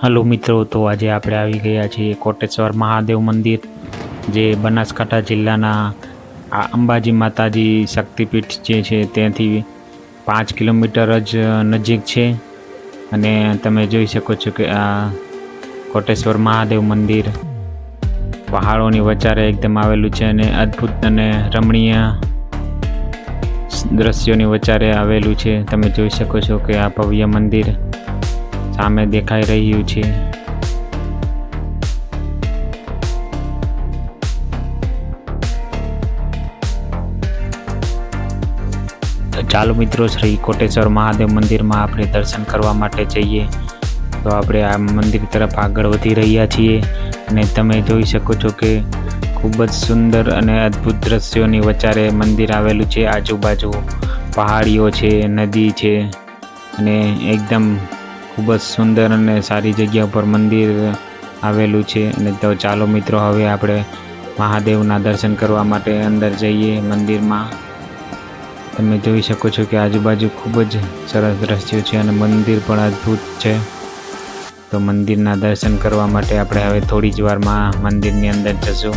Hello મિત્રો, તો આજે આપણે આવી ગયા છીએ કોટેશ્વર મહાદેવ મંદિર, જે બનાસકાંઠા જિલ્લાના અંબાજી માતાજી શક્તિપીઠ જે છે ત્યાંથી 5 કિલોમીટર જ નજીક છે. અને તમે જોઈ શકો છો કે આ કોટેશ્વર મહાદેવ મંદિર પહાડોની વચ્ચે એકદમ આવેલું છે અને અદ્ભુત અને રમણીય દ્રશ્યોની વચ્ચે આવેલું છે. તમે જોઈ શકો છો કે આ ભવ્ય મંદિર સામે દેખાઈ રહ્યું છે. ચાલો મિત્રો, શ્રી કોટેશ્વર મહાદેવ મંદિરમાં આપણે દર્શન કરવા માટે જઈએ. તો આપણે આ મંદિર તરફ આગળ વધી રહ્યા છીએ અને તમે જોઈ શકો છો કે ખૂબ જ સુંદર અને અદ્ભુત દ્રશ્યોની વચ્ચે મંદિર આવેલું છે. આજુબાજુ પહાડીઓ છે, નદી છે અને એકદમ ખૂબ જ સુંદર અને સારી જગ્યા પર મંદિર આવેલું છે. અને તો ચાલો મિત્રો, હવે આપણે મહાદેવના દર્શન કરવા માટે અંદર જઈએ મંદિરમાં. તમે જોઈ શકો છો કે આજુબાજુ ખૂબ જ સરસ દ્રશ્યો છે અને મંદિર પણ અદ્ભુત છે. તો મંદિરના દર્શન કરવા માટે આપણે હવે થોડી જ વારમાં મંદિરની અંદર જશું.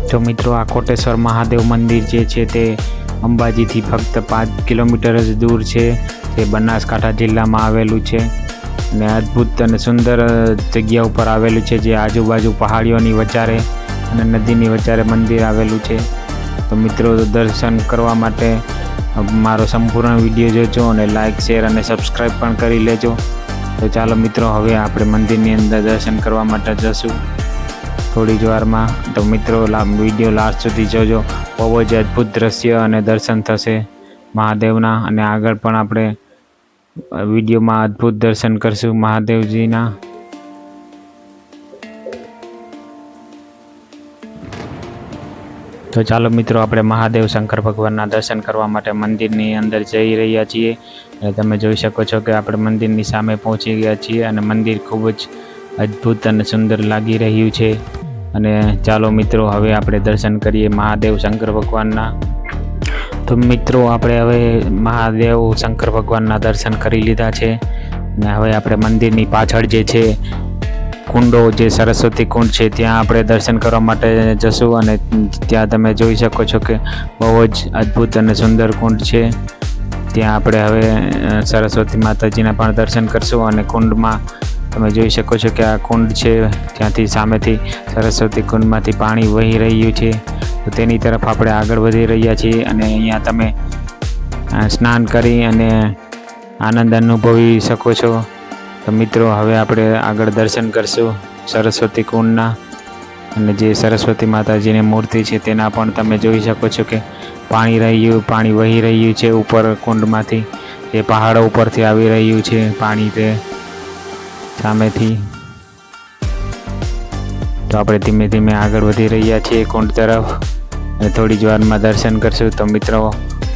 તો મિત્રો, આ કોટેશ્વર મહાદેવ મંદિર જે છે તે અંબાજીથી ફક્ત 5 કિલોમીટર જ દૂર છે. તે બનાસકાંઠા જિલ્લામાં આવેલું છે અને અદ્ભુત અને સુંદર જગ્યા ઉપર આવેલું છે, જે આજુબાજુ પહાડીઓની વચ્ચે અને નદીની વચ્ચે મંદિર આવેલું છે. તો મિત્રો, દર્શન કરવા માટે મારો સંપૂર્ણ વિડીયો જોજો અને લાઇક, શેર અને સબસ્ક્રાઈબ પણ કરી લેજો. તો ચાલો મિત્રો, હવે આપણે મંદિરની અંદર દર્શન કરવા માટે જશું થોડી જ વારમાં. તો મિત્રો, વિડીયો લાસ્ટ સુધી જોજો. બહુ જ અદ્ભુત દ્રશ્ય અને દર્શન થશે મહાદેવના, અને આગળ પણ આપણે વિડીયોમાં અદ્ભુત દર્શન કરશું મહાદેવજીના. તો ચાલો મિત્રો, આપણે મહાદેવ શંકર ભગવાનના દર્શન કરવા માટે મંદિરની અંદર જઈ રહ્યા છીએ. અને તમે જોઈ શકો છો કે આપણે મંદિરની સામે પહોંચી ગયા છીએ અને મંદિર ખૂબ જ અદ્ભુત અને સુંદર લાગી રહ્યું છે. અને ચાલો મિત્રો, હવે આપણે દર્શન કરીએ મહાદેવ શંકર ભગવાનના. તો મિત્રો, આપણે હવે મહાદેવ શંકર ભગવાનના દર્શન કરી લીધા છે અને હવે આપણે મંદિરની પાછળ જે છે કુંડો, જે સરસ્વતી કુંડ છે, ત્યાં આપણે દર્શન કરવા માટે જશું. અને ત્યાં તમે જોઈ શકો છો કે બહુ જ અદ્ભુત અને સુંદર કુંડ છે. ત્યાં આપણે હવે સરસ્વતી માતાજીના પણ દર્શન કરશું. અને કુંડમાં તમે જોઈ શકો છો કે આ કુંડ છે, ત્યાંથી સામેથી સરસ્વતી કુંડમાંથી પાણી વહી રહ્યું છે. તો તેની તરફ આપણે આગળ વધી રહ્યા છીએ અને અહીંયા તમે સ્નાન કરી અને આનંદ અનુભવી શકો છો. તો મિત્રો, હવે આપણે આગળ દર્શન કરશું સરસ્વતી કુંડના. અને જે સરસ્વતી માતાજીની મૂર્તિ છે તેના પણ તમે જોઈ શકો છો કે પાણી વહી રહ્યું છે ઉપર કુંડમાંથી. જે પહાડો ઉપરથી આવી રહ્યું છે પાણી તે સામેથી. તો આપણે ધીમે ધીમે આગળ વધી રહ્યા છીએ કુંડ તરફ અને થોડી જ વારમાં દર્શન કરશું. તો મિત્રો,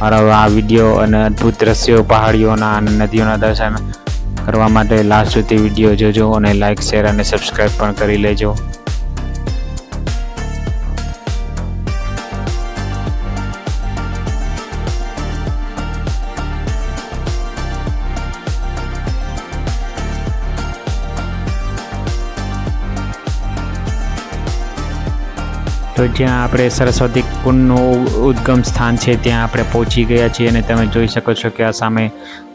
મારો આ વિડીયો અને અદ્ભુત દ્રશ્યો પહાડીઓના અને નદીઓના દર્શન કરવા માટે લાસ્ટ સુધી વિડીયો જોજો અને લાઇક, શેર અને સબસ્ક્રાઈબ પણ કરી લેજો. તો જ્યાં આપણે સરસ્વતી કુંડનું ઉદ્ગમ સ્થાન છે ત્યાં આપણે પહોંચી ગયા છીએ અને તમે જોઈ શકો છો કે આ સામે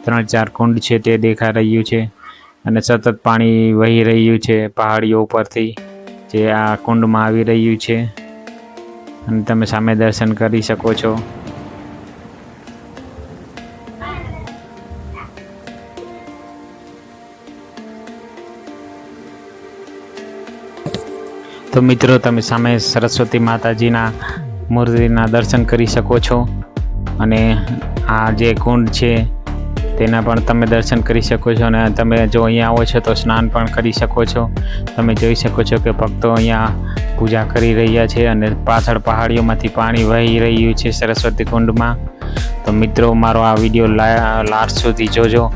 3-4 કુંડ છે તે દેખાઈ રહ્યું છે અને સતત પાણી વહી રહ્યું છે પહાડીઓ ઉપરથી, જે આ કુંડમાં આવી રહ્યું છે અને તમે સામે દર્શન કરી શકો છો. તો મિત્રો, તમે સામે સરસ્વતી માતાજીના મૂર્તિના દર્શન કરી શકો છો અને આ જે કુંડ છે તેના પણ તમે દર્શન કરી શકો છો. અને તમે જો અહીંયા આવો છો તો સ્નાન પણ કરી શકો છો. તમે જોઈ શકો છો કે ભક્તો અહીંયા પૂજા કરી રહ્યા છે અને પાછળ પહાડીઓમાંથી પાણી વહી રહ્યું છે સરસ્વતી કુંડમાં. તો મિત્રો, મારો આ વિડીયો લાસ્ટ સુધી જોજો,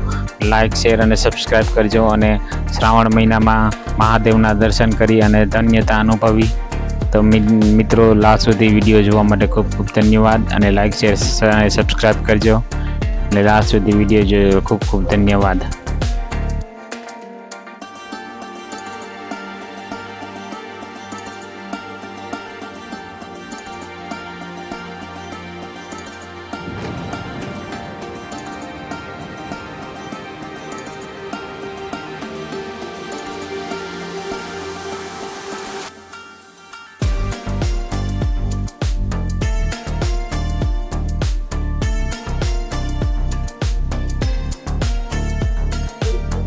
લાઇક, શેર અને સબસ્ક્રાઈબ કરજો અને શ્રાવણ મહિનામાં મહાદેવના દર્શન કરી અને ધન્યતા અનુભવી. તો મિત્રો, લાસ્ટ સુધી વિડીયો જોવા માટે ખૂબ ખૂબ ધન્યવાદ અને લાઇક, શેર અને સબસ્ક્રાઈબ કરજો. અને લાસ્ટ સુધી વિડીયો જોયો ખૂબ ખૂબ ધન્યવાદ.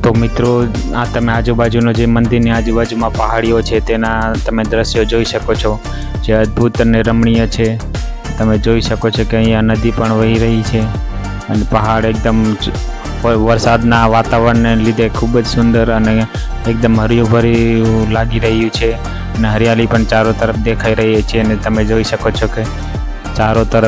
તો મિત્રો આ તમે આજુબાજુનો જે મંદિરની આજુબાજુમાં પહાડીઓ છે તેના તમે દ્રશ્યો જોઈ શકો છો, જે અદ્ભુત અને રમણીય છે. તમે જોઈ શકો છો કે અહીંયા નદી પણ વહી રહી છે અને પહાડ એકદમ વરસાદના વાતાવરણને લીધે ખૂબ જ સુંદર અને એકદમ હરિયુંભર્યું લાગી રહ્યું છે અને હરિયાળી પણ ચારો તરફ દેખાઈ રહી છે. અને તમે જોઈ શકો છો કે ચારો તરફ